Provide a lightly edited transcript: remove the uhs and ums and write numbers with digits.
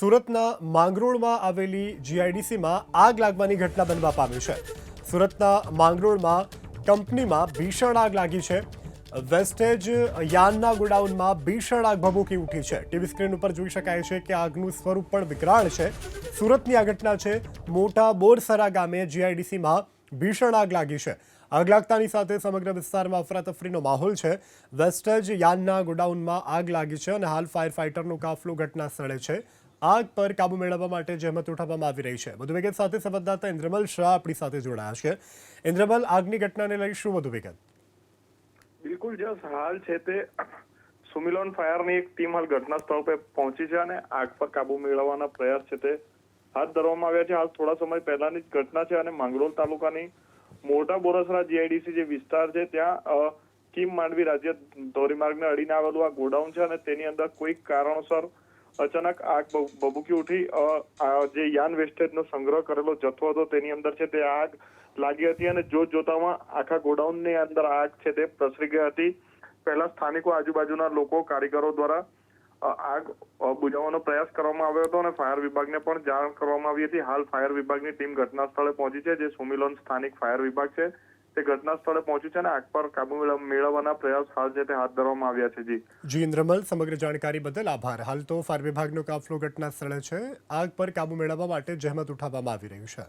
સુરતના માંગરોળમાં આવેલી જીઆઈડીસીમાં આગ લાગવાની ઘટના બનવા પામી છે। સુરતના માંગરોળમાં કંપનીમાં ભીષણ આગ લાગી છે। વેસ્ટેજ યાનના ગોડાઉનમાં ભીષણ આગ ભભૂકી ઉઠી છે। ટીવી સ્ક્રીન ઉપર જોઈ શકાય છે કે આગનું સ્વરૂપ પણ વિકરાળ છે। સુરતની આ ઘટના છે। મોટા બોરસરા ગામે જીઆઈડીસીમાં ભીષણ આગ લાગી છે। આગ લાગતાની સાથે સમગ્ર વિસ્તારમાં અફરાતફરીનો માહોલ છે। વેસ્ટેજ યાનના ગોડાઉનમાં આગ લાગી છે અને હાલ ફાયર ફાઇટરનો કાફલો ઘટના સ્થળે છે। આગ પર કાબુ મેળવવા માટે જહેમત ઉઠાવવામાં આવી રહી છે। વધુ વિગત સાથે સંવાદદાતા ઇન્દ્રમલ શાહ આપણી સાથે જોડાયા છે। ઇન્દ્રમલ, આગની ઘટનાને લઈ શું વધુ વિગત? બિલકુલ જસ હાલ છે તે સુમિલોન ફાયરની એક ટીમ હાલ ઘટના સ્થળ પર પહોંચી છે અને આગ પર કાબુ મેળવવાના પ્રયાસ છે તે હાથ ધરવામાં આવ્યા છે। હાલ થોડા સમય પહેલાની જ ઘટના છે અને માંગરોળ તાલુકાની મોટા બોરસરા જીઆઈડીસી જે વિસ્તાર છે ત્યાં કીમ માંડવી રાજ્ય ધોરીમાર્ગને અડીને આવેલું આ ગોડાઉન છે અને તેની અંદર કોઈક કારણોસર અચાનક આગ ભભૂકી ઉઠી। જે યાન વેસ્ટેજનો સંગ્રહ કરેલો જથ્થો હતો તેની અંદર છે તે આગ લાગી હતી અને જોતામાં આખા ગોડાઉનની અંદર આગ છે તે પ્રસરી ગઈ હતી। પહેલા સ્થાનિકો, આજુબાજુના લોકો, કારીગરો દ્વારા આગ બુઝાવવાનો પ્રયાસ કરવામાં આવ્યો હતો અને ફાયર વિભાગને પણ જાણ કરવામાં આવી હતી। હાલ ફાયર વિભાગની ટીમ ઘટના સ્થળે પહોંચી છે। જે સુમિલોન સ્થાનિક ફાયર વિભાગ છે તે ઘટના સ્થળે પહોંચ્યું છે અને આગ પર કાબુ મેળવવાના પ્રયાસ હાલ છે તે હાથ ધરવામાં આવ્યા છે। જી ઇન્દ્રમલ, સમગ્ર જાણકારી બદલ આભાર। હાલ તો ફાયર વિભાગનો કાફલો ઘટના સ્થળે છે। આગ પર કાબુ મેળવવા માટે જહેમત ઉઠાવવામાં આવી રહ્યું છે।